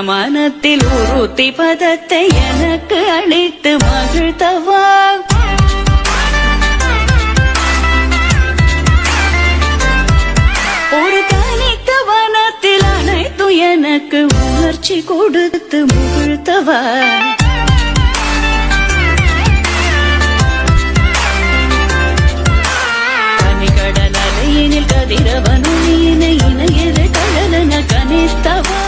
மனத்தில் உறுத்தி பதத்தை எனக்கு அளித்து மகிழ்த்தவா. ஒரு தனித்த வனத்தில் அனைத்து எனக்கு உணர்ச்சி கொடுத்து முகிழ்த்தவா. தனிகடல் அலையினில் கதிரவனுயின இணையர கடலன கனித்தவா.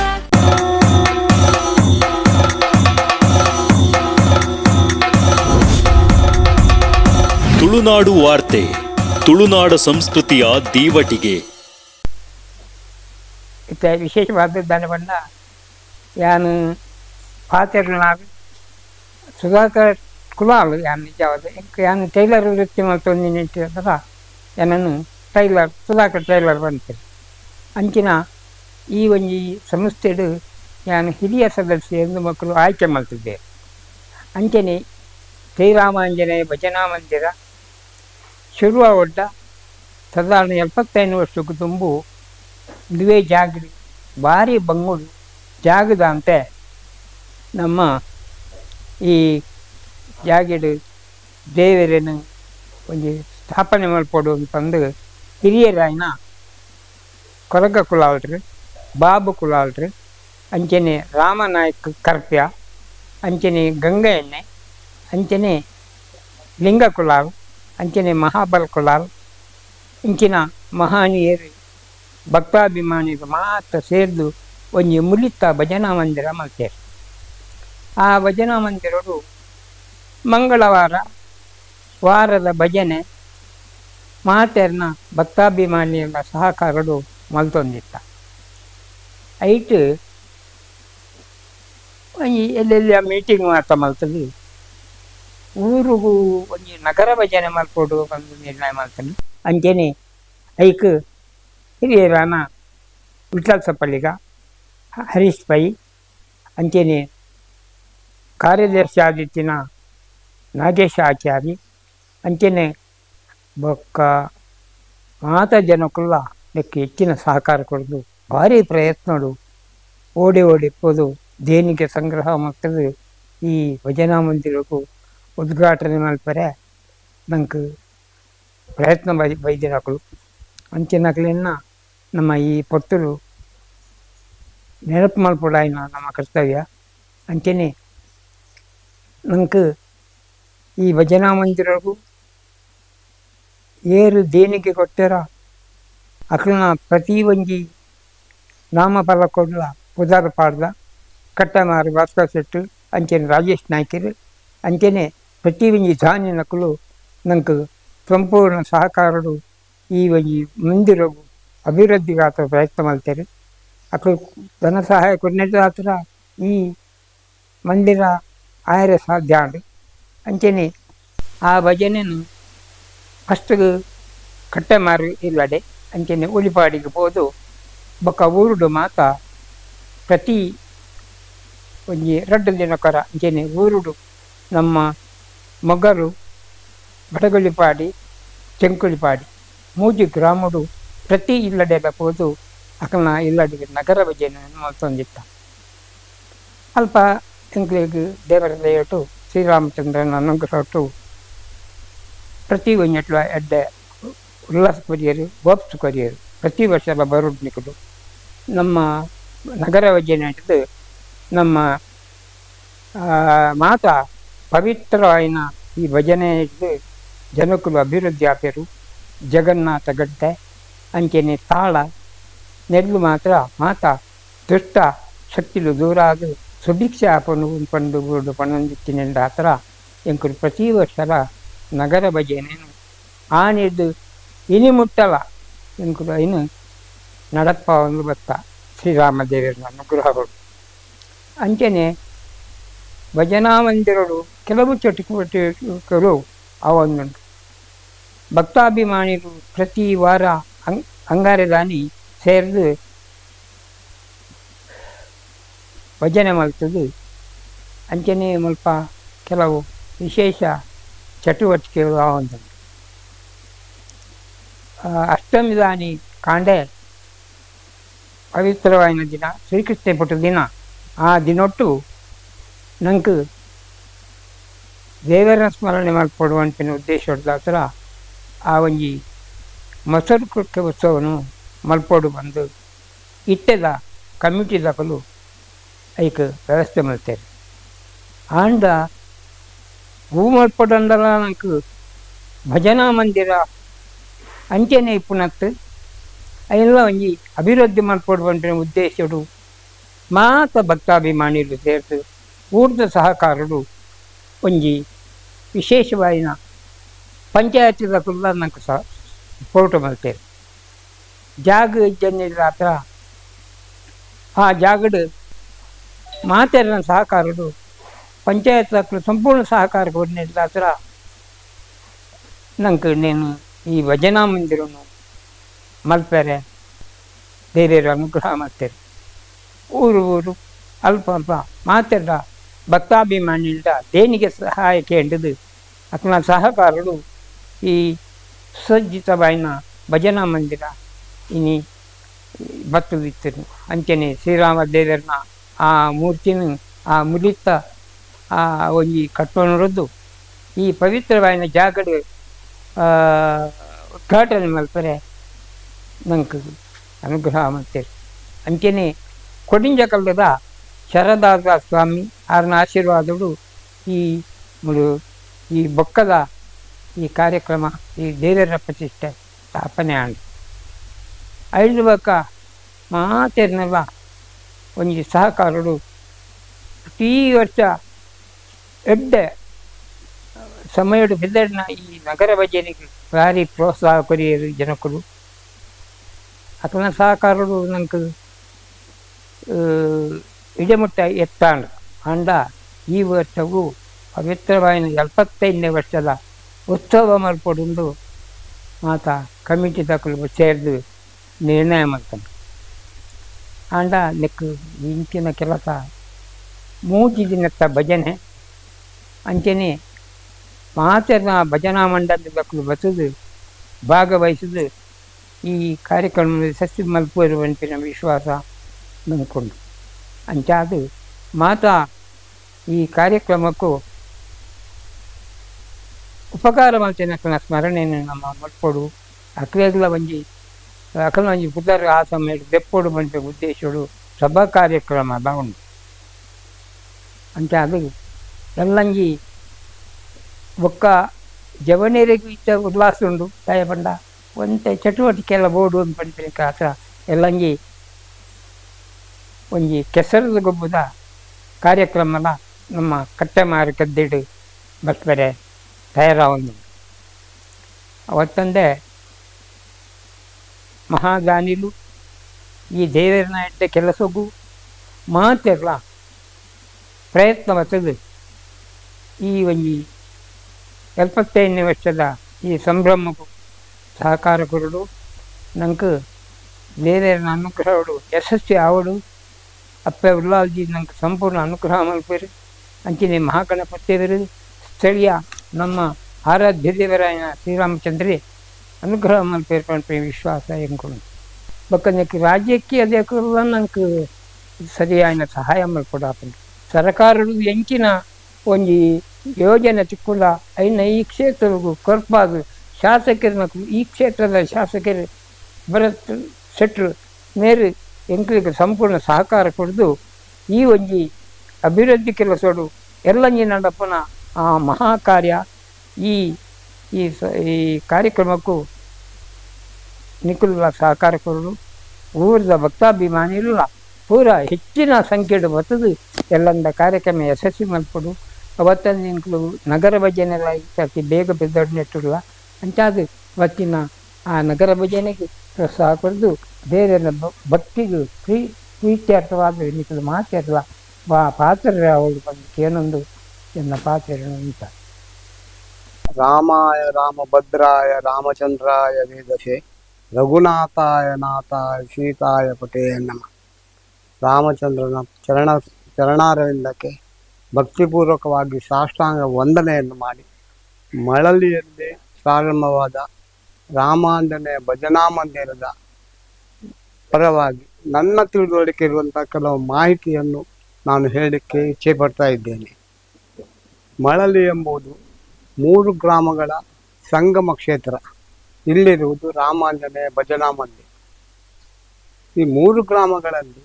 ತುಳುನಾಡು ವಾರ್ತೆ ತುಳುನಾಡ ಸಂಸ್ಕೃತಿಯ ದೀವಟಿಗೆ. ಇತ್ತ ವಿಶೇಷವಾದದ್ದನ್ನ ಯಾನು ಪಾತೆರ್ನಾಗ ಸುಧಾಕರ್ ಕುಲಾಲು ಯಾನು ನಿಜವಾದ ಯಾನು ಟೈಲರ್ ವೃತ್ತಿ ಮಾಡ್ತೊಂದು ನಿಂತಿರ್ತಾರ ಯಾನನ್ನು ಟೈಲರ್ ಸುಧಾಕರ್ ಟೈಲರ್ ಬಂತಾರೆ ಅಂಚಿನ ಈ ಒಂಜಿ ಸಂಸ್ಥೆಡು ಯಾನು ಹಿರಿಯ ಸದಸ್ಯ ಎಂದು ಮಕ್ಕಳು ಆಯ್ಕೆ ಮಾಡ್ತಿದ್ದೇವೆ. ಅಂಚನೆ ಶ್ರೀರಾಮಾಂಜನೇಯ ಭಜನಾ ಮಂದಿರ ಶುರುವ ಒಡ್ಡ ಸಾಧಾರಣ 75 ವರ್ಷಕ್ಕೂ ತುಂಬು ಇದುವೇ ಜಾಗಡಿ ಭಾರಿ ಬಂಗುಡು ಜಾಗದ ಅಂತೆ ನಮ್ಮ ಈ ಜಾಗಡು ದೇವರನ್ನು ಒಂದು ಸ್ಥಾಪನೆ ಮಾಡಿಕೊಡು ಅಂತಂದು ಹಿರಿಯರಾಯನ ಕೊರಗ ಕುಲಾಲ್ರು ಬಾಬು ಕುಲಾಲ್ರು ಅಂಚನೆ ರಾಮನಾಯಕ ಕರ್ಪ್ಯ ಅಂಚನೆ ಗಂಗಾ ಎಣ್ಣೆ ಅಂಚನೆ ಲಿಂಗ ಕುಲಾಲ್ ಅಂಚನೆ ಮಹಾಬಲ ಕುಲಾಲ್ ಇಂಚಿನ ಮಹಾನೀಯರು ಭಕ್ತಾಭಿಮಾನಿಗಳು ಮಾತ್ರ ಸೇರಿದು ಒಂದು ಮುಲಿತ ಭಜನಾ ಮಂದಿರ ಮಾಡ್ತಾರೆ. ಆ ಭಜನಾ ಮಂದಿರರು ಮಂಗಳವಾರ ವಾರದ ಭಜನೆ ಮಾತೆರ್ನ ಭಕ್ತಾಭಿಮಾನಿಗಳ ಸಹಕಾರಗಳು ಮಲ್ತೊಂದಿತ್ತ ಐಟ್ ಎಲ್ಲೆಲ್ಲ ಮೀಟಿಂಗ್ ಮಾತ್ರ ಮಲ್ತದೆ ಊರಿಗೂ ಒಂದು ನಗರ ಭಜನೆ ಮಾಡಿಕೊಡು ಒಂದು ನಿರ್ಣಯ ಮಾಡ್ತಾನೆ. ಅಂಚನೆ ಐಕ್ ಹಿರಿಯರಾನ ವಿಠಲ್ ಸಪ್ಪಳಿಗ ಹರೀಶ್ ಪೈ ಅಂಚನೆ ಕಾರ್ಯದರ್ಶಿ ಆದಿತ್ಯನ ನಾಗೇಶ ಆಚಾರಿ ಅಂಚನೆ ಬೊಕ್ಕ ಮಾತ ಜನಕ್ಕುಲ್ಲ ಇದಕ್ಕೆ ಹೆಚ್ಚಿನ ಸಹಕಾರ ಕೊಡೋದು ಭಾರಿ ಪ್ರಯತ್ನಗಳು ಓಡಿ ಓಡಿಪ್ಪೋದು ದೇಣಿಗೆ ಸಂಗ್ರಹ ಮಾಡ್ತದೆ. ಈ ಭಜನಾ ಮಂದಿರಕ್ಕೂ ಉದ್ಘಾಟನೆ ಮಾಡ್ತಾರೆ ನಂಗೆ ಪ್ರಯತ್ನ ಬೈದಿನಕಲು ಅಂಚಿನಕಲಿನ ನಮ್ಮ ಈ ಪೊತ್ತಲು ನೆನಪು ಮಾಡ್ಕೊಡಾಯಿನ ನಮ್ಮ ಕರ್ತವ್ಯ. ಅಂಚನೆ ನಂಗೆ ಈ ಭಜನಾ ಮಂದಿರಗೂ ಏರು ದೇಣಿಗೆ ಕೊಟ್ಟಾರ ಅಕ್ಲನ ಪ್ರತಿ ಒಂಜಿ ನಾಮಫಲ ಕೊಡ್ಲ ಪುದಾರ ಪಾಡ್ದ ಕಟ್ಟಮಾರು ಭಾಸ್ಕರ್ ಶೆಟ್ಟು ಅಂಚನೆ ರಾಜೇಶ್ ನಾಯ್ಕರು ಅಂಚನೆ ಪ್ರತಿ ಒಂಜಿ ಧಾನ್ಯ ನಕಲು ನಂಗೆ ಸಂಪೂರ್ಣ ಸಹಕಾರರು ಈ ಒಂಜಿ ಮಂದಿರವು ಅಭಿವೃದ್ಧಿಗಾತ ಪ್ರಯತ್ನ ಮಾಡ್ತಾರೆ. ಅಕ್ಳು ಧನ ಸಹಾಯ ಕೊಡ್ನಿದ್ದ ಹತ್ರ ಈ ಮಂದಿರ ಆಯರ ಸಾಧ್ಯ ಆಡು ಅಂಚನೆ ಆ ಭಜನೆಯನ್ನು ಫಸ್ಟ್ಗೆ ಕಟ್ಟೆಮಾರು ಇಲ್ಲಡೆ ಅಂಚನೆ ಉಳಿಪಾಡಿಗೆ ಹೋದು ಬೊಕ್ಕ ಊರುಡು ಮಾತ ಪ್ರತಿ ಒಂಜಿ 2 ದಿನಕರ ಅಂಚನೆ ಊರುಡು ನಮ್ಮ ಮೊಗರು ಬಡಗುಳಿಪಾಡಿ ಚೆಂಕುಳಿಪಾಡಿ 3 ಗ್ರಾಮಡು ಪ್ರತಿ ಇಲ್ಲಡೆಲ್ಲ ಹೋದು ಅಕಲ್ನ ಇಲ್ಲಡಿಗೆ ನಗರ ಭಜನೆಯನ್ನು ಮಾಡ್ತೊಂದಿತ್ತ. ಅಲ್ಪ ಎಂಕ್ಲಿಗೆ ದೇವರ ದಯಟು ಶ್ರೀರಾಮಚಂದ್ರನ ಅನುಗ್ರಹಟು ಪ್ರತಿ ಒಂಜೆಟ್ಲ ಎಡ್ಡೆ ಉಲ್ಲಾಸ ಕೊರಿಯರು ಗೋಪ್ಸ್ ಕೊರಿಯರು ಪ್ರತಿ ವರ್ಷ ಬರುಡ್ನಿಕಲು ನಮ್ಮ ನಗರ ಭಜನೆ ಹಿಡಿದು ನಮ್ಮ ಮಾತ ಪವಿತ್ರವಾಯಿನ ಈ ಭಜನೆ ಹಿಡಿದು ಜನಕ್ಕೂ ಅಭಿವೃದ್ಧಿ ಆಪೇರು ಜಗನ್ನಾಥ ಗಡ್ಡೆ ಅಂಚೆನೆ ತಾಳ ನೆಲ್ಲು ಮಾತ್ರ ಮಾತ ದುಷ್ಟ ಶಕ್ತಿಲು ದೂರ ಆದು ಸುಭಿಕ್ಷೆ ಆಪನು ಪಂಡು ಗೂಡು ಪಣಂದಿತ್ತಿನೆಂದ ಹತ್ರ ಎಂಕರು ಪ್ರತಿ ವರ್ಷದ ನಗರ ಭಜನೆಯನ್ನು ಆನಿದ್ದು ಇನಿ ಮುಟ್ಟಲ ಎಂಕರು ಐನು ನಡಪ್ಪ ಒಂದು ಬತ್ತ ಶ್ರೀರಾಮದೇವರ ಅನುಗ್ರಹಗಳು. ಅಂಚನೆ ಭಜನಾ ಮಂದಿರಗಳು ಕೆಲವು ಚಟುವಟಿಕೆಗಳು ಅವನ್ನುಂಟು. ಭಕ್ತಾಭಿಮಾನಿಗಳು ಪ್ರತಿ ವಾರ ಅಂಗಾರದಾನಿ ಸೇರಿದು ಭಜನೆ ಮಾಡ್ತದೆ. ಅಂಚನೆ ಸ್ವಲ್ಪ ಕೆಲವು ವಿಶೇಷ ಚಟುವಟಿಕೆಗಳು ಅವಂತು. ಅಷ್ಟಮಿ ದಾನಿ ಕಾಂಡೆ ಪವಿತ್ರವಾಯಿನ ದಿನ ಶ್ರೀಕೃಷ್ಣ ಪುಟ್ಟ ದಿನ ಆ ದಿನೊಟ್ಟು ನಂಗೆ ದೇವರ ಸ್ಮರಣೆ ಮಾಡಿಕೊಡುವಂತಿನ ಉದ್ದೇಶದಾತ್ರ ಆ ಒಂಜಿ ಮೊಸರು ಕುಕ್ಕೆ ಉತ್ಸವನು ಮಲ್ಪೋಡು ಬಂದು ಇಟ್ಟೆದ ಕಮ್ಯುನಿಟಿದಾಗಲು ಐಕ್ ವ್ಯವಸ್ಥೆ ಮಾಡ್ತೇವೆ ಆಂಡ ಹೂ ಮಲ್ಪೋಡಂದಲ್ಲ ನಂಗೆ ಭಜನಾ ಮಂದಿರ ಅಂಚೆನೆ ಇಪ್ಪುನತ್ತು ಎಲ್ಲ ಒಂಜಿ ಅಭಿವೃದ್ಧಿ ಮಲ್ಪೋಡುವಂತಿನ ಉದ್ದೇಶಡು ಮಾತ ಭಕ್ತಾಭಿಮಾನಿಗಳು ಸೇರ್ತು ಊರ್ದ ಸಹಕಾರರು ಒಂಜಿ ವಿಶೇಷವಾಯಿನ ಪಂಚಾಯತಿದ ಕುಲ್ಲ ನಂಗೆ ಸಪೋರ್ಟ್ ಮಾಡ್ತೇವೆ ಜಾಗ ಇಜ್ಜನ್ನಿಲ್ಲ ಹತ್ರ ಆ ಜಾಗಡು ಮಾತೆರನ ಸಹಕಾರರು ಪಂಚಾಯತ್ ಸಂಪೂರ್ಣ ಸಹಕಾರ ಕೊಡ್ನಿಲ್ಲ ಹತ್ರ ನಂಗೆ నేను ಈ ಭಜನಾ ಮಂದಿರನು ಮಲ್ಪೆರೆ ದೇವಿಯರ ಅನುಗ್ರಹ ಮಾಡ್ತೇವೆ ಊರು ಊರು ಅಲ್ಪ ಅಲ್ಪ ಮಾತೆರ ಭಕ್ತಾಭಿಮಾನಿಯಿಂದ ದೇನಿಗೆ ಸಹಾಯ ಕೇಳಿದು ಅತನ ಸಹಕಾರರು ಈ ಸುಸಜ್ಜಿತವಾಯಿನ ಭಜನಾ ಮಂದಿರ ಇನಿ ಬತ್ತದಿತ್ತು ಅಂಚನೆ ಶ್ರೀರಾಮ ದೇವರನ ಆ ಮೂರ್ತಿನ ಆ ಮುರಿತ ಆ ಒಂಜಿ ಕಟ್ಟೋನರದ್ದು ಈ ಪವಿತ್ರವಾಯಿನ ಜಾಗಡು ಉದ್ಘಾಟನೆ ಮಲ್ಪರೆ ನಂಗೆ ಅನುಗ್ರಹ ಮಾಡ್ತೇವೆ ಅಂಚನೆ ಕೊಡಿಂಜ ಕಲ್ಲದ ಶರದಾಸ ಸ್ವಾಮಿ ಅವರನ್ನ ಆಶೀರ್ವಾದಗಳು ಈ ಈ ಬೊಕ್ಕದ ಈ ಕಾರ್ಯಕ್ರಮ ಈ ದೇವರ ಪ್ರತಿಷ್ಠೆ ಸ್ಥಾಪನೆ ಆಂಡು ಐದು ಬೊಕ್ಕ ಮಾತೆರ್ನಲ್ಲ ಒಂಜಿ ಸಹಕಾರರು ಪ್ರತಿ ವರ್ಷ ಎಡ್ಡೆ ಸಮಯಡು ಬೆದರ್ನ ಈ ನಗರ ಭಜನೆಗೆ ಭಾರಿ ಪ್ರೋತ್ಸಾಹ ಕೊರಿಯರು ಜನಕರು ಅತನ ಸಹಕಾರರು ನಂಗೆ ಇಡಮುಟ್ಟ ಎತ್ತಾಂಡು ಅಂಡ ಈ ವರ್ಷವು ಪವಿತ್ರವಾಯಿನ 75ನೇ ವರ್ಷದ ಉತ್ಸವ ಮಲ್ಪಡುಂಡು ಮಾತ ಕಮಿಟಿ ತಕ್ಕಲು ಸೇರಿದು ನಿರ್ಣಯ ಮಾಡ್ತಾನೆ ಅಂಡ ನೆಕ್ಕು ಇಂಚಿನ ಕೆಲಸ 3 ದಿನದ ಭಜನೆ ಅಂಚನೆ ಮಾತೆರ್ನ ಭಜನಾ ಮಂಡಳಿ ತಕ್ಕಲು ಬಸದು ಭಾಗವಹಿಸಿದು ಈ ಕಾರ್ಯಕ್ರಮ ಸಸ್ಯ ಮಲ್ಪುವಂತಿನ ವಿಶ್ವಾಸ ನಂಬ್ಕೊಂಡು ಅಂಚಾದು ಮಾತಾ ಈ ಕಾರ್ಯಕ್ರಮಕ್ಕೂ ಉಪಕಾರ ಮಾಡ್ತೇನೆ ಸ್ಮರಣೆಯನ್ನು ನಮ್ಮ ಮಲ್ಪೋಡು ಅಕ್ಲೇಗ್ಲ ಒಂಜಿ ಅಕಲ ಒಂಜಿ ಪುದರ್ ಆ ಸಮಯ ದೆಪ್ಪೋಡು ಬಂದ ಉದ್ದೇಶಗಳು ಸಭಾ ಕಾರ್ಯಕ್ರಮ ಅದ ಉಂಟು ಅಂತ ಅದು ಎಲ್ಲಂಜಿ ಒಕ್ಕ ಜವನೇರಿಗೂ ಇತ್ತ ಉಲ್ಲಾಸ ಉಂಡು ದಯ ಪಂಡ ಒಂತೆ ಚಟುವಟಿಕೆ ಎಲ್ಲ ಬೋಡು ಅಂತ ಪಂಪಿನ ಹತ್ರ ಎಲ್ಲಂಜಿ ಒಂಜಿ ಕೆಸರದ ಗೊಬ್ಬದ ಕಾರ್ಯಕ್ರಮನ ನಮ್ಮ ಕಟ್ಟೆ ಮಾರು ಕದ್ದಿಡು ಬಸ್ಬೆರೆ ತಯಾರಾವಂದು ಅವತ್ತಂದೇ ಮಹಾದಾನಿಲು ಈ ದೇವರನ ಇಟ್ಟ ಕೆಲಸಕ್ಕೂ ಮಾತೆಲ್ಲ ಪ್ರಯತ್ನ ಬರ್ತದೆ ಈ ಒಂಜಿ 75ನೇ ವರ್ಷದ ಈ ಸಂಭ್ರಮಕ್ಕೂ ಸಹಕಾರ ಕೊರಡು ನಂಗೆ ದೇವರನ ಅನುಗ್ರಹಗಳು ಯಶಸ್ವಿ ಆವಡು ಅಪ್ಪ ಉಲ್ಲಾಲ್ಜಿ ನಂಗೆ ಸಂಪೂರ್ಣ ಅನುಗ್ರಹ ಮಲ್ಪರು ಅಂಚಿನ ಮಹಾಗಣಪತಿಯವರು ಸ್ಥಳೀಯ ನಮ್ಮ ಆರಾಧ್ಯ ದೇವರಾಯನ ಶ್ರೀರಾಮಚಂದ್ರೇ ಅನುಗ್ರಹ ಮಲ್ಪೇರ್ಪಂಪೆ ವಿಶ್ವಾಸ ಎಂಕೊಂಡು ಬಕ್ಕನಕ್ಕೆ ರಾಜ್ಯಕ್ಕೆ ಅದಕ್ಕೆ ನಂಗೆ ಸರಿಯಾದ ಸಹಾಯ ಮಲ್ಪಡಾಪಂಡು ಸರ್ಕಾರಗಳು ಎಂಚಿನ ಒಂಜಿ ಯೋಜನೆ ಚಿಕ್ಕುಲ ಐನ ಈ ಕ್ಷೇತ್ರಗೂ ಕೊರ್ಪಾದು ಶಾಸಕರನ್ನ ಈ ಕ್ಷೇತ್ರದ ಶಾಸಕರು ಭರತ್ ಶೆಟ್ರು ಮೇರು ಎಂಕ್ಲಿಗೆ ಸಂಪೂರ್ಣ ಸಹಕಾರ ಕೊಡದು ಈ ಒಂಜಿ ಅಭಿವೃದ್ಧಿ ಕೆಲಸಡು ಎಲ್ಲಂಜಿ ನಡಪನ ಆ ಮಹಾ ಕಾರ್ಯ ಈ ಕಾರ್ಯಕ್ರಮಕ್ಕೂ ನಿಖುಲ ಸಹಕಾರ ಕೊಡಲು ಊರದ ಭಕ್ತಾಭಿಮಾನಿಲ್ಲ ಪೂರ ಹೆಚ್ಚಿನ ಸಂಖ್ಯೆಡು ಬರ್ತದು ಎಲ್ಲಂದ ಕಾರ್ಯಕ್ರಮ ಯಶಸ್ವಿ ಮಲ್ಪಡು ಅವತ್ತನ್ನು ನಿಂಕಲು ನಗರ ಭಜನೆಲ್ಲ ಇರ್ತಿ ಬೇಗ ಬೆದಡ್ನೆಟ್ಟಿಲ್ಲ ಅಂಚಾದು ಅವತ್ತಿನ ಆ ನಗರ ಭಜನೆಗೆ ಪ್ರೋತ್ಸಾಹ ಕೊಡದು ಬೇರೆ ಭಕ್ತಿಗೂ ಪ್ರೀತ್ಯರ್ಥವಾದ ನಿಖಲು ಮಾತಾಡಲ್ಲ ಪಾತ್ರ ಅವಳು ಬಂದು ಏನೊಂದು ಎನ್ನ ಪಾತ್ರ ಅಂತ ರಾಮಾಯ ರಾಮಭದ್ರಾಯ ರಾಮಚಂದ್ರಾಯ ವೇದಸೆ ರಘುನಾಥಾಯ ನಾಥಾಯ ಸೀತಾಯ ಪಟೇ ನಮಃ. ರಾಮಚಂದ್ರನ ಚರಣಾರವಿಂದಕ್ಕೆ ಭಕ್ತಿಪೂರ್ವಕವಾಗಿ ಸಾಷ್ಟಾಂಗ ವಂದನೆಯನ್ನು ಮಾಡಿ ಮಳಲಿಯಲ್ಲಿ ಪ್ರಾರಂಭವಾದ ರಾಮಾಂಜನೇಯ ಭಜನಾ ಮಂದಿರದ ಪರವಾಗಿ ನನ್ನ ತಿಳುವಳಿಕೆ ಇರುವಂಥ ಕೆಲವು ಮಾಹಿತಿಯನ್ನು ನಾನು ಹೇಳಲಿಕ್ಕೆ ಇಚ್ಛೆ ಪಡ್ತಾ ಇದ್ದೇನೆ. ಮಳಲಿ ಎಂಬುದು 3 ಗ್ರಾಮಗಳ ಸಂಗಮ ಕ್ಷೇತ್ರ. ಇಲ್ಲಿರುವುದು ರಾಮಾಂಜನೇಯ ಭಜನಾ ಮಂದಿರ. ಈ 3 ಗ್ರಾಮಗಳಲ್ಲಿ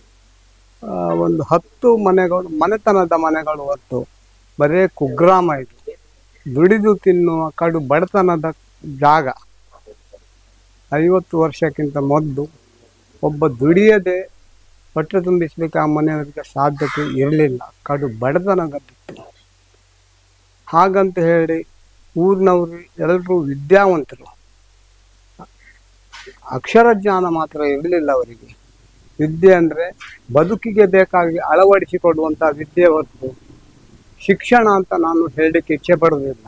ಒಂದು 10 ಮನೆಗಳು ಮನೆತನದ ಮನೆಗಳು ಹೊತ್ತು ಬರೇ ಕುಗ್ರಾಮ ಇದು. ದುಡಿದು ತಿನ್ನುವ ಕಡು ಬಡತನದ ಜಾಗ. 50 ವರ್ಷಕ್ಕಿಂತ ಮೊದಲು ಒಬ್ಬ ದುಡಿಯದೆ ಹೊಟ್ಟೆ ತುಂಬಿಸ್ಲಿಕ್ಕೆ ಆ ಮನೆಯವರಿಗೆ ಸಾಧ್ಯತೆ ಇರಲಿಲ್ಲ. ಕಡು ಬಡತನದಲ್ಲಿತ್ತು. ಹಾಗಂತ ಹೇಳಿ ಊರಿನವರು ಎಲ್ಲರೂ ವಿದ್ಯಾವಂತರು. ಅಕ್ಷರ ಜ್ಞಾನ ಮಾತ್ರ ಇರಲಿಲ್ಲ ಅವರಿಗೆ. ವಿದ್ಯೆ ಅಂದರೆ ಬದುಕಿಗೆ ಬೇಕಾಗಿ ಅಳವಡಿಸಿಕೊಡುವಂಥ ವಿದ್ಯೆ ಹೊರತು ಶಿಕ್ಷಣ ಅಂತ ನಾನು ಹೇಳಲಿಕ್ಕೆ ಇಚ್ಛೆ ಪಡೋದಿಲ್ಲ.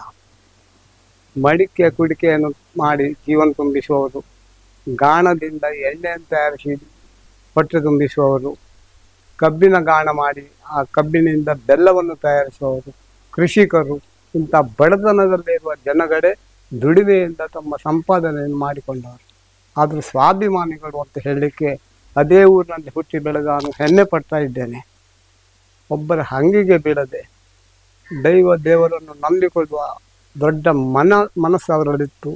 ಮಡಿಕೆ ಕುಡಿಕೆಯನ್ನು ಮಾಡಿ ಜೀವನ ತುಂಬಿಸುವವರು, ಗಾಣದಿಂದ ಎಣ್ಣೆಯನ್ನು ತಯಾರಿಸಿ ಹೊಟ್ಟೆ ತುಂಬಿಸುವವರು, ಕಬ್ಬಿನ ಗಾಣ ಮಾಡಿ ಆ ಕಬ್ಬಿನಿಂದ ಬೆಲ್ಲವನ್ನು ತಯಾರಿಸುವವರು, ಕೃಷಿಕರು, ಇಂಥ ಬಡತನದಲ್ಲಿರುವ ಜನಗಳೇ ದುಡಿಮೆಯಿಂದ ತಮ್ಮ ಸಂಪಾದನೆಯನ್ನು ಮಾಡಿಕೊಂಡವರು. ಆದರೂ ಸ್ವಾಭಿಮಾನಿಗಳು ಅಂತ ಹೇಳಲಿಕ್ಕೆ ಅದೇ ಊರಿನಲ್ಲಿ ಹುಟ್ಟಿ ಬೆಳೆದ ನಾನು ಹೆಮ್ಮೆ ಪಡ್ತಾ ಇದ್ದೇನೆ. ಒಬ್ಬರ ಹಂಗಿಗೆ ಬೀಳದೆ ದೇವರನ್ನು ನಂಬಿಕೊಳ್ಳುವ ದೊಡ್ಡ ಮನಸ್ಸು ಅವರಲ್ಲಿತ್ತು.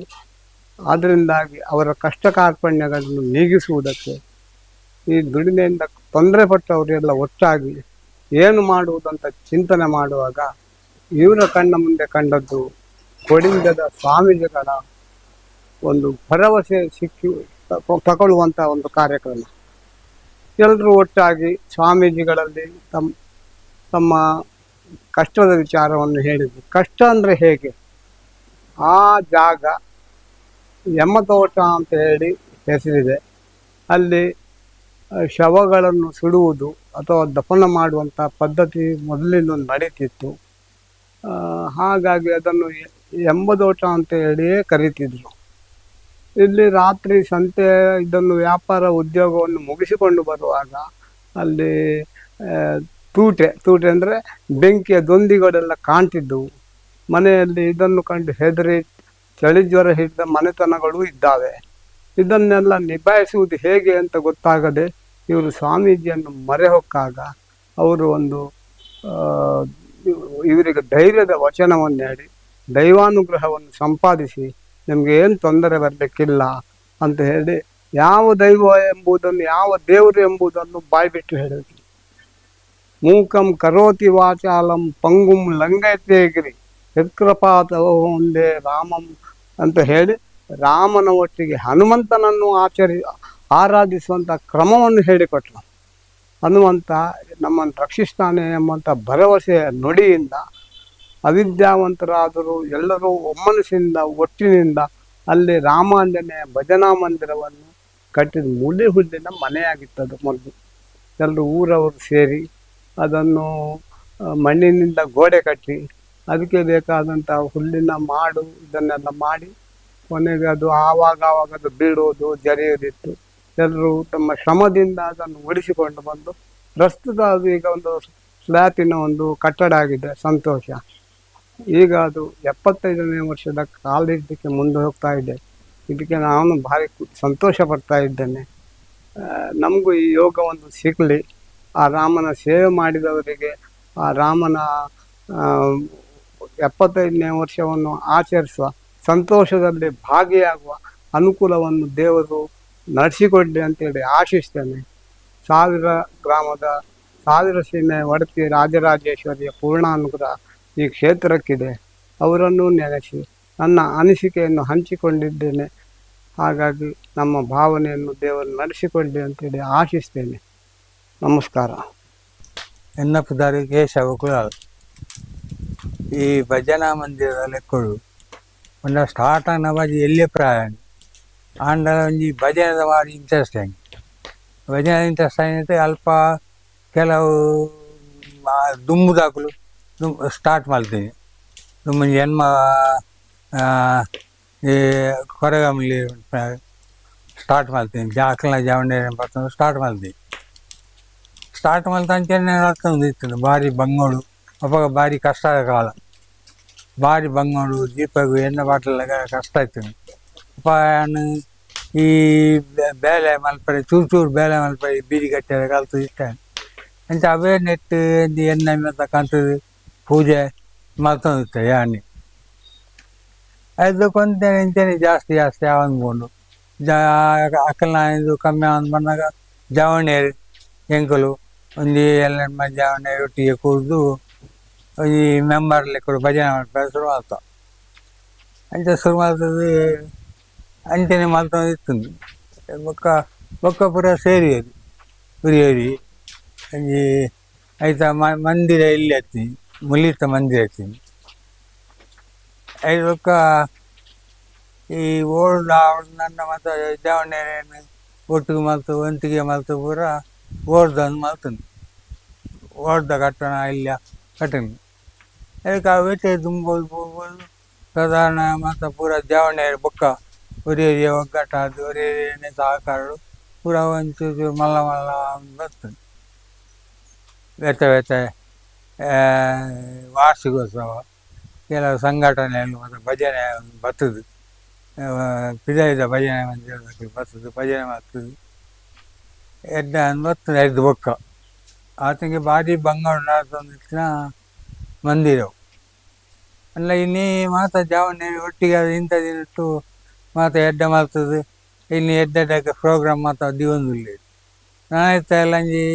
ಅದರಿಂದಾಗಿ ಅವರ ಕಷ್ಟ ಕಾರ್ಪಣ್ಯಗಳನ್ನು ನೀಗಿಸುವುದಕ್ಕೆ ಈ ದುಡಿಮೆಯಿಂದ ತೊಂದರೆ ಪಟ್ಟವರೆಲ್ಲ ಒಟ್ಟಾಗಿ ಏನು ಮಾಡುವುದಂತ ಚಿಂತನೆ ಮಾಡುವಾಗ ಇವರ ಕಣ್ಣ ಮುಂದೆ ಕಂಡದ್ದು ಕೊಡಿಂಗದ ಸ್ವಾಮೀಜಿಗಳ ಒಂದು ಭರವಸೆ ಸಿಕ್ಕಿ ತಗೊಳ್ಳುವಂಥ ಒಂದು ಕಾರ್ಯಕ್ರಮ. ಎಲ್ಲರೂ ಒಟ್ಟಾಗಿ ಸ್ವಾಮೀಜಿಗಳಲ್ಲಿ ತಮ್ಮ ಕಷ್ಟದ ವಿಚಾರವನ್ನು ಹೇಳಿದರು. ಕಷ್ಟ ಅಂದರೆ ಹೇಗೆ? ಆ ಜಾಗ ಯಮತೋಟ ಅಂತ ಹೇಳಿ ಹೆಸರಿದೆ. ಅಲ್ಲಿ ಶವಗಳನ್ನು ಸುಡುವುದು ಅಥವಾ ದಫನ ಮಾಡುವಂಥ ಪದ್ಧತಿ ಮೊದಲಿಂದ ನಡೀತಿತ್ತು. ಹಾಗಾಗಿ ಅದನ್ನು ಎಂಬದೋಟ ಅಂತ ಹೇಳಿಯೇ ಕರೀತಿದ್ರು. ಇಲ್ಲಿ ರಾತ್ರಿ ಸಂತೆ ಇದನ್ನು ವ್ಯಾಪಾರ ಉದ್ಯೋಗವನ್ನು ಮುಗಿಸಿಕೊಂಡು ಬರುವಾಗ ಅಲ್ಲಿ ತೂಟೆ ಅಂದರೆ ಬೆಂಕಿಯ ದೊಂದಿಗಳೆಲ್ಲ ಕಾಣ್ತಿದ್ದವು. ಮನೆಯಲ್ಲಿ ಇದನ್ನು ಕಂಡು ಹೆದರಿ ಚಳಿ ಜ್ವರ ಹಿಡಿದ ಮನೆತನಗಳು ಇದ್ದಾವೆ. ಇದನ್ನೆಲ್ಲ ನಿಭಾಯಿಸುವುದು ಹೇಗೆ ಅಂತ ಗೊತ್ತಾಗದೆ ಇವರು ಸ್ವಾಮೀಜಿಯನ್ನು ಮೊರೆ ಹೊಕ್ಕಾಗ ಅವರು ಒಂದು ಇವರಿಗೆ ಧೈರ್ಯದ ವಚನವನ್ನು ಹೇಳಿ ದೈವಾನುಗ್ರಹವನ್ನು ಸಂಪಾದಿಸಿ ನಿಮಗೆ ಏನು ತೊಂದರೆ ಬರಲಿಕ್ಕಿಲ್ಲ ಅಂತ ಹೇಳಿ ಯಾವ ದೈವ ಎಂಬುದನ್ನು, ಯಾವ ದೇವರು ಎಂಬುದನ್ನು ಬಾಯ್ಬಿಟ್ಟು ಹೇಳಿದ್ರು. ಮೂಕಂ ಕರೋತಿ ವಾಚಾಲಂ ಪಂಗುಂ ಲಂಘಯತೇಗಿರಿ ಯತ್ಕೃಪಾತವೋ ಒಂದೇ ರಾಮಂ ಅಂತ ಹೇಳಿ ರಾಮನ ಒಟ್ಟಿಗೆ ಹನುಮಂತನನ್ನು ಆರಾಧಿಸುವಂಥ ಕ್ರಮವನ್ನು ಹೇಳಿಕೊಟ್ರು. ಹನುಮಂತ ನಮ್ಮನ್ನು ರಕ್ಷಿಸ್ತಾನೆ ಎಂಬಂಥ ಭರವಸೆಯ ನುಡಿಯಿಂದ ಅವಿದ್ಯಾವಂತರಾದರೂ ಎಲ್ಲರೂ ಒಮ್ಮನಸ್ಸಿಂದ ಒಟ್ಟಿನಿಂದ ಅಲ್ಲಿ ರಾಮಾಂಜನೇಯ ಭಜನಾ ಮಂದಿರವನ್ನು ಕಟ್ಟಿದ ಮೂಲೆ ಹುಲ್ಲಿನ ಮನೆಯಾಗಿತ್ತದು ಮೊದಲು. ಎಲ್ಲರೂ ಊರವರು ಸೇರಿ ಅದನ್ನು ಮಣ್ಣಿನಿಂದ ಗೋಡೆ ಕಟ್ಟಿ ಅದಕ್ಕೆ ಬೇಕಾದಂಥ ಹುಲ್ಲಿನ ಮಾಡು ಇದನ್ನೆಲ್ಲ ಮಾಡಿ ಕೊನೆಗೆ ಅದು ಆವಾಗ ಅದು ಬೀಳೋದು ಜರಿಯೋದಿತ್ತು. ಎಲ್ಲರೂ ತಮ್ಮ ಶ್ರಮದಿಂದ ಅದನ್ನು ಉಳಿಸಿಕೊಂಡು ಬಂದು ಪ್ರಸ್ತುತ ಅದು ಈಗ ಒಂದು ಸ್ಲ್ಯಾಪಿನ ಒಂದು ಕಟ್ಟಡ ಆಗಿದೆ. ಸಂತೋಷ. ಈಗ ಅದು 75ನೇ ವರ್ಷದ ಕಾಲಿದ್ದಕ್ಕೆ ಮುಂದೆ ಹೋಗ್ತಾ ಇದೆ. ಇದಕ್ಕೆ ನಾನು ಭಾರಿ ಸಂತೋಷ ಪಡ್ತಾ ಇದ್ದೇನೆ. ನಮಗೂ ಈ ಯೋಗ ಒಂದು ಸಿಗಲಿ. ಆ ರಾಮನ ಸೇವೆ ಮಾಡಿದವರಿಗೆ ಆ ರಾಮನ 75ನೇ ವರ್ಷವನ್ನು ಆಚರಿಸುವ ಸಂತೋಷದಲ್ಲಿ ಭಾಗಿಯಾಗುವ ಅನುಕೂಲವನ್ನು ದೇವರು ನಡೆಸಿಕೊಡ್ಲಿ ಅಂತೇಳಿ ಆಶಿಸ್ತೇನೆ. 1000 ಗ್ರಾಮದ 1000 ಸೀಮೆ ಒಡತಿ ರಾಜರಾಜೇಶ್ವರಿಯ ಪೂರ್ಣಾನುಗ್ರಹ ಈ ಕ್ಷೇತ್ರಕ್ಕಿದೆ. ಅವರನ್ನು ನೆನೆಸಿ ನನ್ನ ಅನಿಸಿಕೆಯನ್ನು ಹಂಚಿಕೊಂಡಿದ್ದೇನೆ. ಹಾಗಾಗಿ ನಮ್ಮ ಭಾವನೆಯನ್ನು ದೇವರು ನಡೆಸಿಕೊಳ್ಳಿ ಅಂತೇಳಿ ಆಶಿಸ್ತೇನೆ. ನಮಸ್ಕಾರ. ಎನ್ನ ಪುದಾರಿ ಕೇಶವ ಕುಲಾಲ್. ಈ ಭಜನಾ ಮಂದಿರದ ಲೆಕ್ಕಡು ಒಂದು ಸ್ಟಾರ್ಟ್ ಆನ ಬಾಜಿ ಎಲ್ಲೇ ಪ್ರಯಾಣ ಆಂಡ ಒಂಜಿ ಭಜನದ ಮಾಡಿ ಇಂಟ್ರೆಸ್ಟಿಂಗ್. ಭಜನೆ ಇಂಟ್ರೆಸ್ಟ್ ಆಗಿರುತ್ತೆ. ಅಲ್ಪ ಕೆಲವು ದುಮ್ಮುದಾಕಲು ಸ್ಟಾರ್ಟ್ ಮಾಡ್ತೀನಿ. ದುಮ್ಮಂಜಿ ಹೆಣ್ಮ ಈ ಕೊರಗಮಲಿ ಸ್ಟಾರ್ಟ್ ಮಾಡ್ತೀನಿ. ಜಾಕಲ್ನ ಜಾವಣೆ ಬರ್ತಂದು ಸ್ಟಾರ್ಟ್ ಮಾಡ್ತೀನಿ. ಸ್ಟಾರ್ಟ್ ಮಾಡ್ತಾ ಅಂಚೆನೆ ಇತ್ತು ಭಾರಿ ಬಂಗೋಡು. ಅವಾಗ ಭಾರಿ ಕಷ್ಟ ಕಾಲ. ಭಾರಿ ಬಂಗೋಡು ದೀಪಗು ಎಣ್ಣೆ ಬಾಟಲ್ಲಾಗ ಕಷ್ಟ ಆಯ್ತು. ಅಪ್ಪ ನಾನು ಈ ಬೇಳೆ ಮಲ್ಪಡೆ ಚೂರು ಬೇಳೆ ಮಲ್ಪಡೆ ಬೀದಿ ಕಟ್ಟೆ ಕಲ್ತು ಇಷ್ಟ. ಅಂತ ಅವೇ ನೆಟ್ಟು ಎಣ್ಣೆ ಮತ್ತು ಕಂತದ್ದು ಪೂಜೆ ಮಲ್ತೊಂದು ಇರ್ತದೆ ಯಾಣಿ ಅದು ಕೊಂತ ಇಂತೇನೆ ಜಾಸ್ತಿ ಜಾಸ್ತಿ ಅನ್ಕೊಂಡು ಅಕ್ಕಲ್ನ ಇದು ಕಮ್ಮಿ ಅಂತ ಬಂದಾಗ ಜವಣೇರು ಎಂಕಲು ಒಂದು ಎಲ್ಲ ಜವಣೇರು ಒಟ್ಟಿಗೆ ಕುಡಿದು ಈ ಮೆಂಬರ್ಲಿ ಕೂಡ ಭಜನೆ ಮಾಡ್ತಾರೆ ಶುರು ಮಾಡ್ತಾವೆ ಅಂಚೆ ಶುರು ಮಾಡ್ತದೆ ಅಂಚೆನೆ ಮಲ್ತೊಂದು ಇರ್ತದೆ ಬೊಕ್ಕ ಪೂರ ಸೇರಿಯೋದು ಉರಿಯೋರಿ ಈ ಆಯ್ತಾ ಮಂದಿರ ಇಲ್ಲಿ ಹತ್ತೀನಿ ಮುಲಿತ ಮಂದಿರ ಹತ್ತೀನಿ ಐದು ಬೊಕ್ಕ ಈ ಓಲ್ಡ್ ನನ್ನ ಮತ್ತು ಜವಣೇರೇನು ಒಟ್ಟಿಗೆ ಮಲ್ತು ಒಂತಿಗೆ ಮಲ್ತು ಪೂರ ಓಡ್ದಂದು ಮಲ್ತಂದು ಓಡ್ದ ಕಟ್ಟಣ ಇಲ್ಲ ಕಟ್ಟಣ ಅದಕ್ಕೆ ಆ ವೇಟೆ ತುಂಬೋದು ಹೋಗ್ಬೋದು ಸಾಧಾರಣ ಮತ್ತು ಪೂರ ಜವಣೇರು ಬೊಕ್ಕ ಒರಿಯರಿ ಒಗ್ಗಟ್ಟ ಅದು ಒರಿಯರಿನೇ ಸಹಕಾರಗಳು ಪೂರ ಒಂಚೂರು ಮಲ್ಲ ಮಲ್ಲ ಬರ್ತದೆ ವ್ಯತೆ ವಾರ್ಷಿಕೋತ್ಸವ ಕೆಲವು ಸಂಘಟನೆಯಲ್ಲಿ ಮತ್ತು ಭಜನೆ ಬರ್ತದೆ ಪಿದಾಯದ ಭಜನೆ ಮಂದಿರದಲ್ಲಿ ಬರ್ತದೆ ಭಜನೆ ಮಾಡ್ತದೆ ಎಡ್ಡ ಬರ್ತದೆ ಎದ್ದು ಬೊಕ್ಕ ಆತನಿಗೆ ಭಾರಿ ಬಂಗಾಳ ನಾಡ್ತೊಂದಿತ್ತಿನ ಮಂದಿರವು ಅಲ್ಲ ಇನ್ನೀ ಮಾತ ಜಾವನೆ ಒಟ್ಟಿಗೆ ಅದು ಇಂಥದಿಟ್ಟು ಮಾತ ಎಡ್ಡ ಮಾಡ್ತದೆ ಇಲ್ಲಿ ಎಡ್ಡಕ್ಕೆ ಪ್ರೋಗ್ರಾಮ್ ಮಾತ ದಿವಂದಿಲ್ಲ ನಾನಾಯ್ತ ಎಲ್ಲ ಅಂಜಿ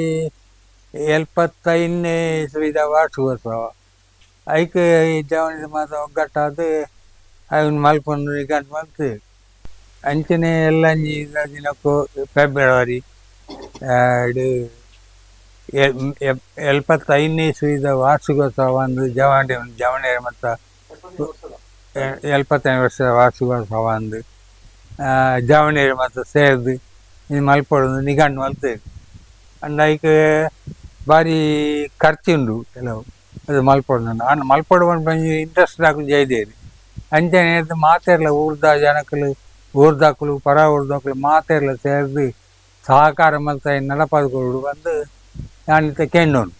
75ನೇ ಇಸ್ವಿದ ವಾರ್ಷಿಕೋತ್ಸವ ಐಕೆ ಜಾವಣದ ಮಾತ ಒಗ್ಗಟ್ಟಾದ ಅವನು ಮಲ್ಕೊಂಡು ಗಂಟು ಮಲ್ತದೆ ಅಂಚನೆ ಎಲ್ಲ ಅಂಜಿ ದಿನಕ್ಕೂ ಫೆಬ್ರವರಿ 75ನೇ ಇಸ್ವಿದ ವಾರ್ಷಿಕೋತ್ಸವ ಅಂದು ಜವಣೇರು ಮತ್ತು 75ನೇ ವರ್ಷದ ವಾರ್ಷಿಕೋತ್ಸವ ಅಂದು ಜವಣೇರು ಮತ್ತು ಸೇರಿದು ಇನ್ನು ಮಲ್ಪಡೋದು ನಿಗಂಡು ಮಲ್ತದೆ ಅಂಡ್ ಐಕೆ ಭಾರಿ ಖರ್ಚುಂಡು ಕೆಲವು ಅದು ಮಲ್ಪಡು ಮಲ್ಪಡು ಬಂದು ಇಂಟ್ರೆಸ್ಟ್ ಹಾಕಲು ಜೈದೇರಿ ಅಂಚನೆ ಮಾತೆರ್ಲ ಊರ್ದ ಜನಕ್ಕಲು ಊರ್ದಾಕಲು ಪರ ಊರ್ದಾಕಲು ಮಾತೆರ್ಲ ಸೇರಿದು ಸಹಕಾರ ಮಲ್ತ ನಡಪದ್ಕೊಡು ಬಂದು ನಾನು ಕೆಂಡೋನು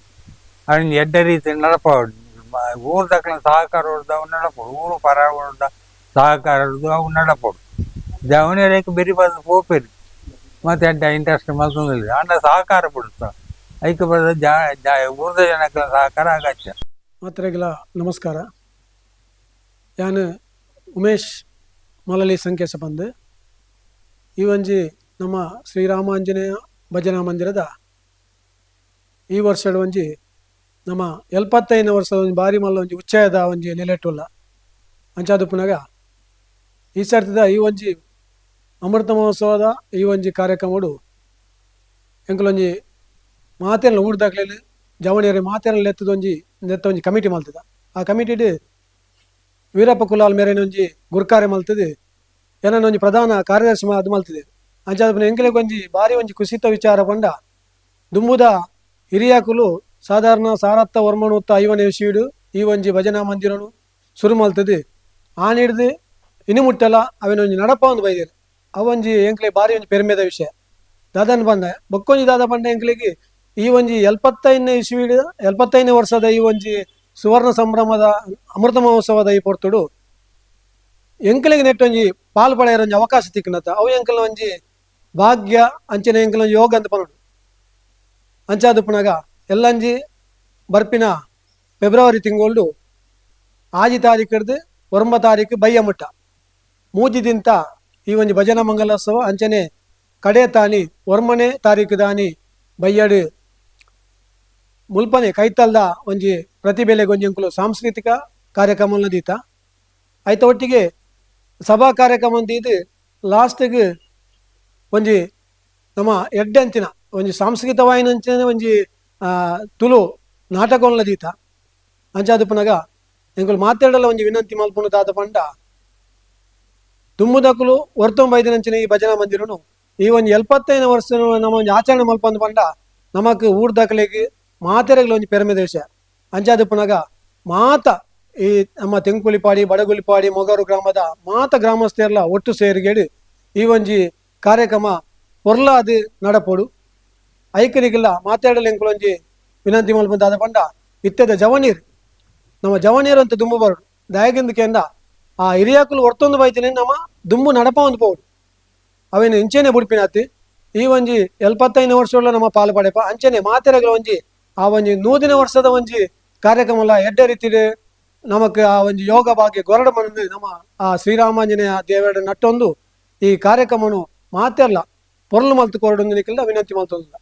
ಅವನು ಎಡ್ಡ ರೀತಿ ನಡಪಡು ಊರ್ದಾಕಲ ಸಹಕಾರ ಹೊಡೆದು ಅವು ನಡಪಡು ಊರು ಪರ ಹೊಡೆದ ಸಹಕಾರ ಹೊಡೆದು ಅವು ನಡಪಡು ಜವನೇರಕ್ಕೆ ಬೆರಿ ಬಂದು ಹೋಪೇರಿ ಮತ್ತು ಎಡ್ಡ ಇಂಟ್ರೆಸ್ಟ್ ಮಲ್ತೊಂದಿಲ್ಲ ಅಂಡ ಸಹಕಾರ ಬಿಡುತ್ತ ಐಕೆ ಬರೋದ ಊರ್ದ ಜನಕ್ಕಲ ಸಹಕಾರ ಅಗತ್ಯ ಮಾತ್ರೆಗಳ ನಮಸ್ಕಾರ ಯಾನು ಉಮೇಶ್ ಮಲಲಿ ಸಂಕೇಶ ಬಂದು ಈ ಒಂಜಿ ನಮ್ಮ ಶ್ರೀರಾಮಾಂಜನೇಯ ಭಜನಾ ಮಂದಿರದ ಈ ವರ್ಷದ ಒಂಜಿ ನಮ್ಮ 75ನೇ ವರ್ಷದ ಒಂದು ಬಾರಿ ಮಲ್ಲ ಒಂಜಿ ಉಚ್ಚಾಯದ ಒಂಜಿ ನೆಲೆಟ್ಟುಲ್ಲ ಅಂಚಾದು ಪುನಗ ಈ ಸರ್ತಿದ ಈ ಒಂಜಿ ಅಮೃತ ಮಹೋತ್ಸವದ ಈ ಒಂಜಿ ಕಾರ್ಯಕ್ರಮಡು ಎಂಕಲೊಂಜಿ ಮಾತೆಲ್ಲ ಊಡ್ದಾಗ್ಲಿ ಜವಣಿಯರಿ ಮಾತೆಲ್ಲ ನೆತ್ತ ಒಂಜಿ ಕಮಿಟಿ ಮಲ್ತದ ಆ ಕಮಿಟಿಡ್ ವೀರಪ್ಪ ಕುಲಾಲ್ ಮೇರೇನ ಒಂಜಿ ಗುರ್ಕಾರೆ ಮಲ್ತದೆ ಏನನ್ನ ಒಂಜಿ ಪ್ರಧಾನ ಕಾರ್ಯದರ್ಶಿ ಅದು ಮಲ್ತದೆ ಅಂಚಾದ ಎಂಕಲಿಗೆ ಒಂಜಿ ಬಾರಿ ಒಂಜಿ ಕುಸಿತ ವಿಚಾರ ಪಂಡ ದುಂಬುದ ಹಿರಿಯಾಕುಲು ಸಾಧಾರಣ ಸಾರತ್ತ ವರ್ಮಣುತ್ತ 5ನೇ ಇಸ್ವಿಡು ಈ ಒಂಜಿ ಭಜನಾ ಮಂದಿರನು ಶುರು ಮಲ್ತದೆ ಆನಿಡ್ದು ಇನ್ನು ಮುಟ್ಟಲ್ಲ ಅವನೊಂಜಿ ನಡಪ ಒಂದು ಬೈದೇರು ಅವೊಂಜಿ ಎಂಕ್ಲೆ ಬಾರಿ ಒಂಜಿ ಪೆರ್ಮೆದ ವಿಷಯ ದಾದನ್ ಬಂದ ಬೊಕ್ಕೊಂಜಿ ದಾದ ಪಂಡ ಎಂಕ್ಲಿಗೆ ಈ ಒಂಜಿ 75ನೇ ಇಸ್ವಿಡು 75ನೇ ವರ್ಷದ ಈ ಒಂಜಿ ಸುವರ್ಣ ಸಂಭ್ರಮದ ಅಮೃತ ಮಹೋತ್ಸವದ ಈ ಪೊರ್ತುಡು ಎಂಕಲಿಗೆ ನೆಟ್ಟೊಂಜಿ ಪಾಲ್ಪಡೆಯರ ಒಂಜಿ ಅವಕಾಶ ತಿಕ್ಕನತ್ತ ಅವು ಎಂಕಲ ಒಂಜಿ ಭಾಗ್ಯ ಅಂಚನೆ ಎಂಕಲ ಯೋಗ ಅಂತ ಪನೋಡು ಅಂಚಾದು ಪುನಗ ಎಲ್ಲಂಜಿ ಬರ್ಪಿನ ಫೆಬ್ರವರಿ ತಿಂಗಳು 6 ತಾರೀಕು ಹಿಡ್ದು 9 ತಾರೀಕು ಬಯ್ಯಮುಟ್ಟ ಮೂಜಿದಿಂತ ಈ ಒಂಜಿ ಭಜನಾ ಮಂಗಲೋತ್ಸವ ಅಂಚನೆ ಕಡೆ ತಾನಿ 1ನೇ ತಾರೀಕು ದಾನಿ ಬಯ್ಯಡು ಮುಲ್ಪನೆ ಕೈತಲ್ದ ಒಂಜಿ ಪ್ರತಿಭೆಲೆ ಗೊಂಜಂಕುಲು ಸಾಂಸ್ಕೃತಿಕ ಕಾರ್ಯಕ್ರಮ ದೀತ ಆಯ್ತ ಒಟ್ಟಿಗೆ ಸಭಾ ಕಾರ್ಯಕ್ರಮ ಅಂತಿದ್ದು ಲಾಸ್ಟ್ಗೆ ಒಂಜಿ ನಮ್ಮ ಎಡ್ಡಂಚಿನ ಒಂಜಿ ಸಾಂಸ್ಕೃತಿಕವಾಯಿನಂಚಿನ ಒಂಜಿ ತುಳು ನಾಟಕವನ್ನ ದೀತ ಅಂಚಾದು ಪುನಗ ಎಂಕುಲು ಮಾತಾಡಲ್ಲ ಒಂಜಿ ವಿನಂತಿ ಮಲ್ಪುನು ದಾದ ಪಂಡ ದುಮ್ಮುದಕುಲು 95ನಂಚಿನ ಈ ಭಜನಾ ಮಂದಿರನು ಈ ಒಂಜಿ 75ನೇ ವರ್ಷ ನಮ್ಮ ಒಂಜಿ ಆಚರಣೆ ಮಲ್ಪಂದು ಪಂಡ ನಮಕ್ ಊರ್ದಾಕಲೆಗೆ ಮಾತೆರೆಗಳ ಒಂಜಿ ಪೆರಮೆದ ವಿಷಯ ಅಂಚಾದು ಪುನಗ ಮಾತ ಈ ನಮ್ಮ ತೆಂಕುಲಿಪಾಡಿ ಬಡಗುಲಿಪಾಡಿ ಮೊಗರು ಗ್ರಾಮದ ಮಾತ ಗ್ರಾಮಸ್ಥರೆಲ್ಲ ಒಟ್ಟು ಸೇರಿಗೇಡು ಈ ಒಂಜಿ ಕಾರ್ಯಕ್ರಮ ಪೊರ್ಲಾದು ನಡಪೋಡು ಐಕರಿಗಿಲ್ಲ ಮಾತಾಡಲು ಎಂಕುಲೊಂಜಿ ವಿನಂತಿ ಮಲ್ಪಂದಾದ ಪಂಡ ಇತ್ತದ ಜವನೀರು ನಮ್ಮ ಜವನೀರು ಅಂತ ದುಂಬು ಬರಡು ದಯಗಿಂದಕೆಂದ ಆ ಹಿರಿಯಾಕುಲು ಹೊರ್ತೊಂದು ಬೈತೀನಿ ನಮ್ಮ ದುಂಬು ನಡಪ ಒಂದು ಪೋಡು ಅವೇನು ಇಂಚೆನೆ ಬುಡ್ಪಿನತ್ತಿ ಈ ಒಂಜಿ 75ನೇ ವರ್ಷಗಳ ನಮ್ಮ ಪಾಲು ಪಡೆಪ ಅಂಚನೆ ಮಾತೆರೆಗಳ ಒಂಜಿ ಆ ಒಂಜಿ ನೂದಿನ ವರ್ಷದ ಒಂಜಿ ಕಾರ್ಯಕ್ರಮ ಎಡ್ಡೆ ರೀತಿಡ್ ನಮಕ್ ಆ ಒಂಜಿ ಯೋಗ ಭಾಗ್ಯ ಗೊರಡ ಮನದು ನಮ್ಮ ಆ ಶ್ರೀರಾಮಾಂಜನೇಯ ದೇವರ ನಟ್ಟೊಂದು ಈ ಕಾರ್ಯಕ್ರಮನು ಮಾತೆಲ್ಲ ಪೊರ್ಲು ಮಲ್ತು ಕೊರಡು ವಿನಂತಿ ಮಲ್ತೊಂದಿಲ್ಲ.